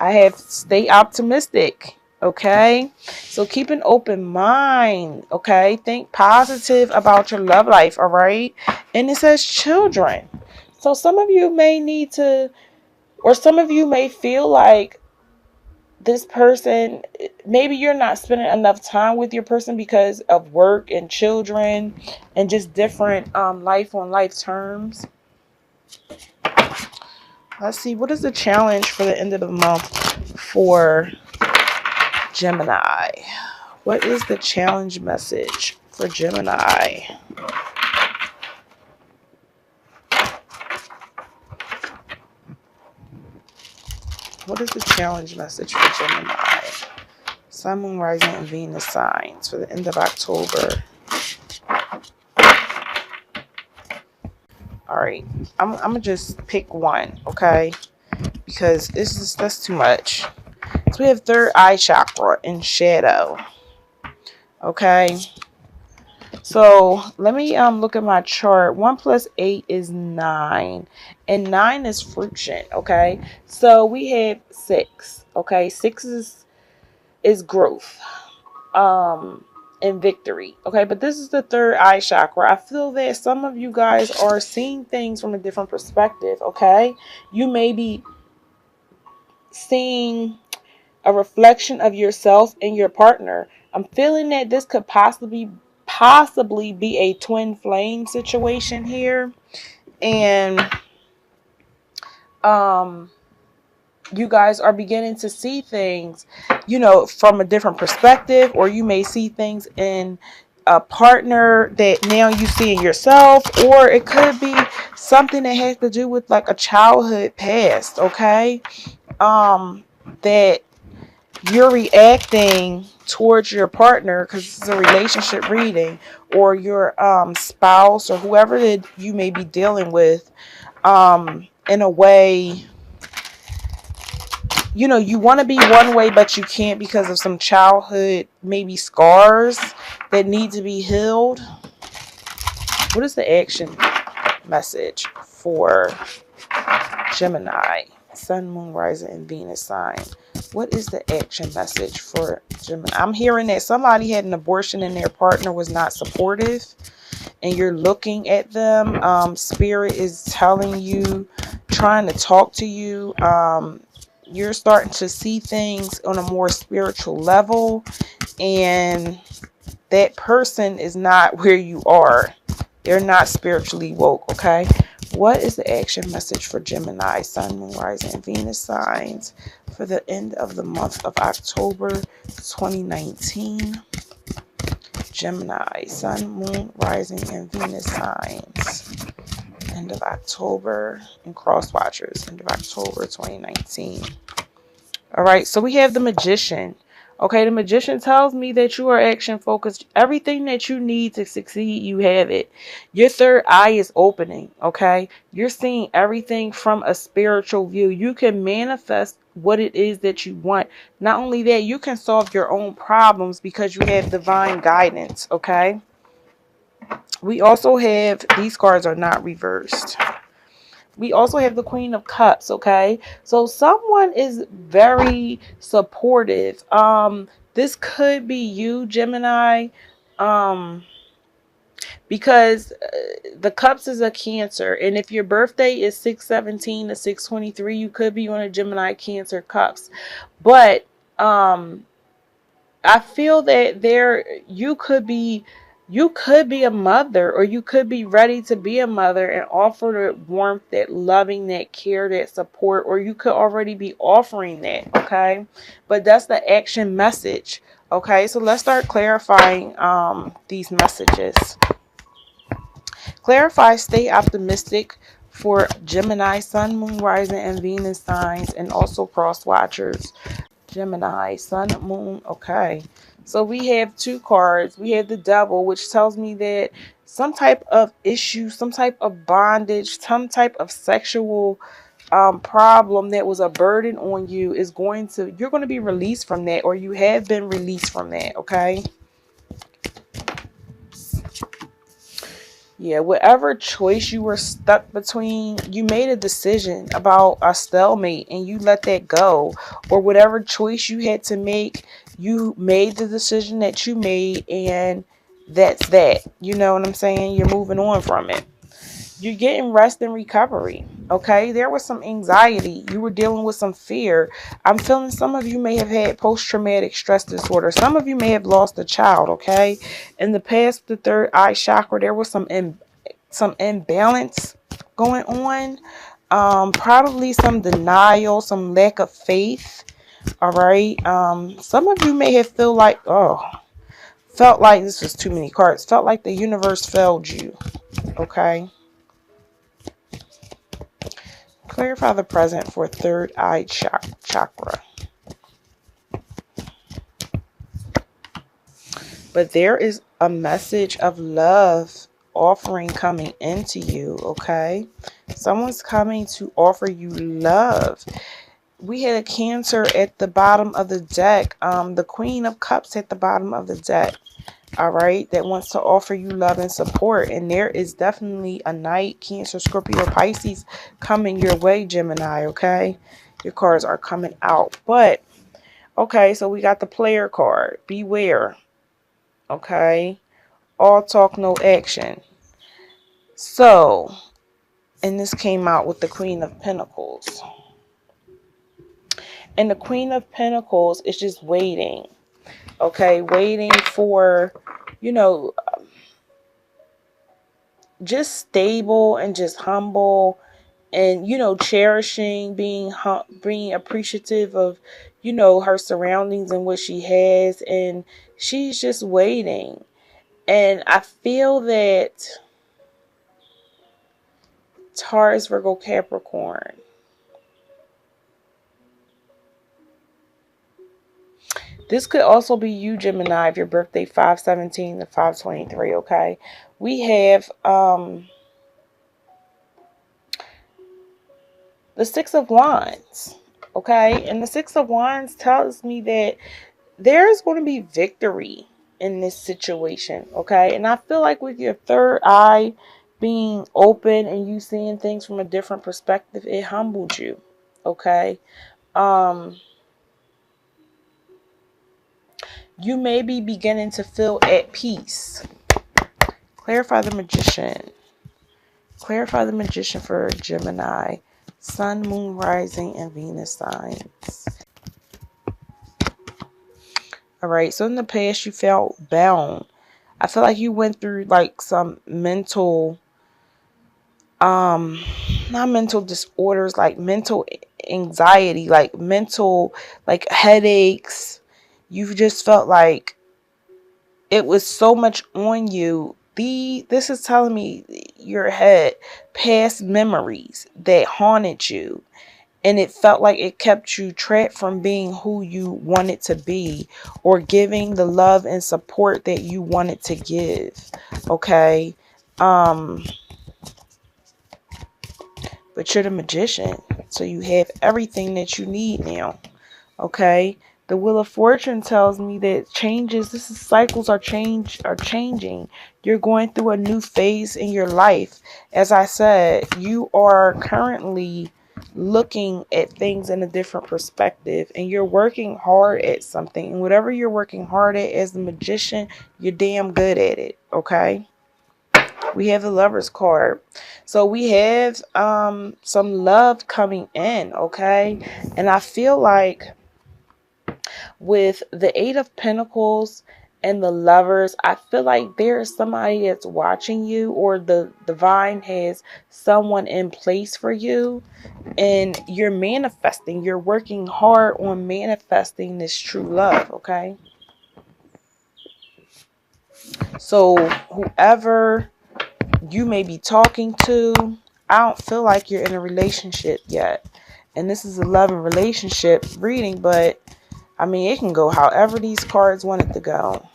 I have stay optimistic. Okay, so keep an open mind. Okay, think positive about your love life. All right, and it says children. So some of you may need to, or some of you may feel like this person, maybe you're not spending enough time with your person because of work and children and just different life on life terms. Let's see, what is the challenge for the end of the month for Gemini? What is the challenge message for Gemini? What is the challenge message for Gemini? Sun, Moon, Rising, and Venus signs for the end of October. All right, I'm gonna just pick one, okay? Because that's too much. So we have third eye chakra in shadow. Okay. So let me look at my chart. 1 plus 8 is 9. And 9 is friction. Okay. So we have 6. Okay. 6 is growth. And victory. Okay, but this is the third eye chakra. I feel that some of you guys are seeing things from a different perspective. Okay. You may be seeing a reflection of yourself and your partner. I'm feeling that this could possibly be a twin flame situation here, and you guys are beginning to see things, from a different perspective, or you may see things in a partner that now you see in yourself, or it could be something that has to do with like a childhood past. Okay, that you're reacting towards your partner, because it's a relationship reading, or your spouse, or whoever that you may be dealing with, in a way, you want to be one way, but you can't because of some childhood, maybe scars that need to be healed. What is the action message for Gemini? Sun, Moon, Rising, and Venus sign. What is the action message for Gemini? I'm hearing that somebody had an abortion and their partner was not supportive, and you're looking at them. Spirit is telling you, trying to talk to you. You're starting to see things on a more spiritual level, and that person is not where you are. They're not spiritually woke. Okay. What is the action message for Gemini, Sun, Moon, Rising, and Venus signs for the end of the month of October 2019? Gemini, Sun, Moon, Rising, and Venus signs. End of October, and cross watchers, end of October 2019. All right, so we have the Magician. Okay, the Magician tells me that you are action focused. Everything that you need to succeed, you have it. Your third eye is opening. Okay, you're seeing everything from a spiritual view. You can manifest what it is that you want. Not only that, you can solve your own problems because you have divine guidance. Okay, we also have, these cards are not reversed. We also have the Queen of Cups. Okay, so someone is very supportive. This could be you, Gemini, because the Cups is a Cancer, and if your birthday is 6/17 to 6/23, you could be on a Gemini Cancer Cups. But I feel that you could be a mother, or you could be ready to be a mother and offer that warmth, that loving, that care, that support, or you could already be offering that. Okay, but that's the action message. Okay, so let's start clarifying these messages. Clarify, stay optimistic for Gemini, Sun, Moon, Rising, and Venus signs, and also cross watchers. Gemini, Sun, Moon. Okay, so we have two cards. We have the Devil, which tells me that some type of issue, some type of bondage, some type of sexual problem that was a burden on you you're going to be released from that, or you have been released from that. Okay, Yeah, whatever choice you were stuck between, you made a decision about a stalemate and you let that go. Or whatever choice you had to make, you made the decision that you made, and that's that. You know what I'm saying? You're moving on from it. You're getting rest and recovery. Okay, there was some anxiety. You were dealing with some fear. I'm feeling some of you may have had post-traumatic stress disorder. Some of you may have lost a child. Okay, in the past, the third eye chakra, there was some imbalance going on. Probably some denial, some lack of faith. All right. Some of you may have felt like this was too many cards. Felt like the universe failed you. Okay. Clarify the present for third eye chakra. But there is a message of love offering coming into you, okay? Someone's coming to offer you love. We had a Cancer at the bottom of the deck. The Queen of Cups at the bottom of the deck. All right, that wants to offer you love and support. And there is definitely a Knight, Cancer, Scorpio, Pisces coming your way, Gemini, okay? Your cards are coming out. But, okay, so we got the Player card. Beware, okay? All talk, no action. So, and this came out with the Queen of Pentacles. And the Queen of Pentacles is just waiting, okay? Waiting for, you know, just stable and just humble, and you know, cherishing, being appreciative of, you know, her surroundings and what she has, and she's just waiting. And I feel that Taurus, Virgo, Capricorn, this could also be you, Gemini, if your birthday 5/17 to 5/23, okay? We have the Six of Wands, okay? And the Six of Wands tells me that there's going to be victory in this situation, okay? And I feel like with your third eye being open and you seeing things from a different perspective, it humbled you, okay? You may be beginning to feel at peace. Clarify the Magician. Clarify the Magician for Gemini. Sun, Moon, Rising, and Venus signs. All right, so in the past you felt bound. I feel like you went through like some mental, not mental disorders, like mental anxiety, like mental, like headaches. You just felt like it was so much on you. This is telling me your head past memories that haunted you, and it felt like it kept you trapped from being who you wanted to be, or giving the love and support that you wanted to give. Okay. But you're the Magician, so you have everything that you need now. Okay. The Wheel of Fortune tells me that cycles are changing. You're going through a new phase in your life. As I said, you are currently looking at things in a different perspective, and you're working hard at something. And whatever you're working hard at as the Magician, you're damn good at it. Okay. We have the Lovers card. So we have some love coming in, okay? And I feel like with the Eight of Pentacles and the Lovers, I feel like there is somebody that's watching you, or the divine has someone in place for you, and you're manifesting. You're working hard on manifesting this true love, okay? So whoever you may be talking to, I don't feel like you're in a relationship yet. And this is a love and relationship reading, but I mean, it can go however these cards want it to go.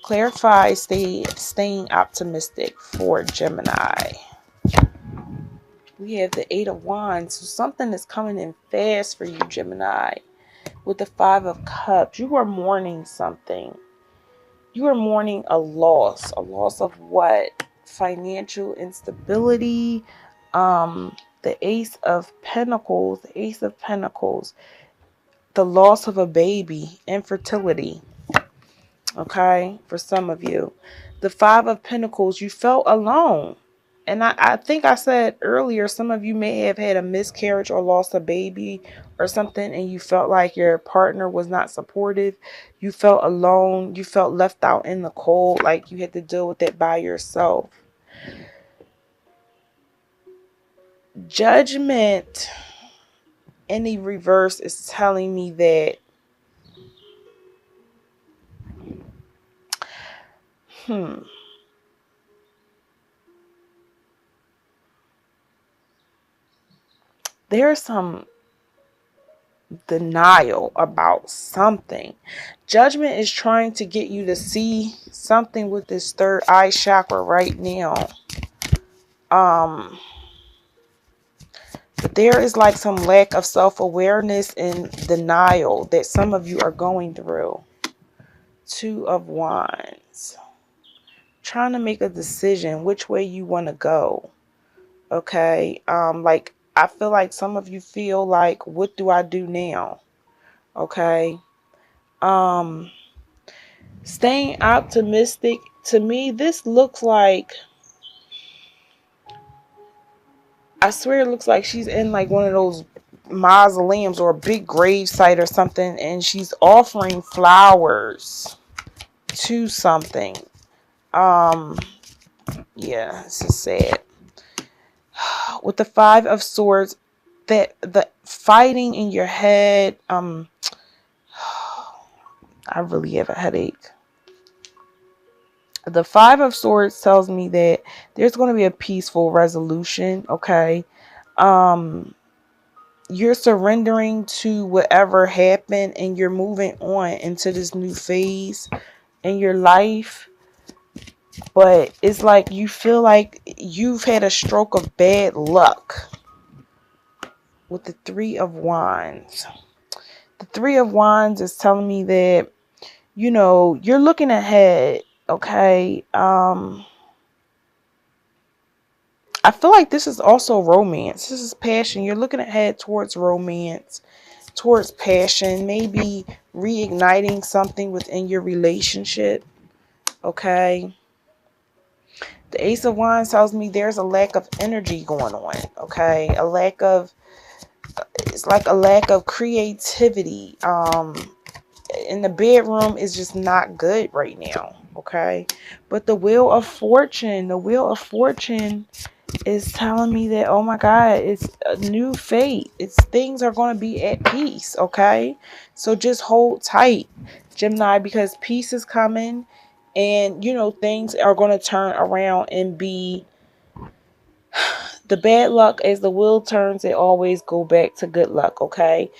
Clarify staying optimistic for Gemini. We have the Eight of Wands. So something is coming in fast for you, Gemini. With the Five of Cups, you are mourning something. You are mourning a loss. A loss of what? Financial instability. The Ace of Pentacles. The Ace of Pentacles. The loss of a baby. Infertility. Okay, for some of you. The Five of Pentacles, you felt alone. And I think I said earlier, some of you may have had a miscarriage or lost a baby or something, and you felt like your partner was not supportive. You felt alone. You felt left out in the cold, like you had to deal with it by yourself. Judgment in the reverse is telling me that there's some denial about something. Judgment is trying to get you to see something with this third eye chakra right now. But there is like some lack of self-awareness and denial that some of you are going through. Two of Wands. Trying to make a decision which way you want to go. Okay. Like I feel like some of you feel like, what do I do now? Okay. Staying optimistic, to me, this looks like, I swear it looks like she's in like one of those mausoleums or a big grave site or something, and she's offering flowers to something. Yeah, this is sad. With the Five of Swords, that the fighting in your head, I really have a headache. The Five of Swords tells me that there's going to be a peaceful resolution, okay? You're surrendering to whatever happened and you're moving on into this new phase in your life. But it's like you feel like you've had a stroke of bad luck with the Three of Wands. The Three of Wands is telling me that, you know, you're looking ahead, okay? I feel like this is also romance. This is passion. You're looking ahead towards romance, towards passion, maybe reigniting something within your relationship. Okay. The Ace of Wands tells me there's a lack of energy going on. Okay. It's like a lack of creativity. In the bedroom is just not good right now. Okay. But the Wheel of Fortune is telling me that, oh my God, it's a new fate. Things are going to be at peace, okay? So just hold tight, Gemini, because peace is coming, and, you know, things are going to turn around and be the bad luck. As the wheel turns, it always go back to good luck, okay?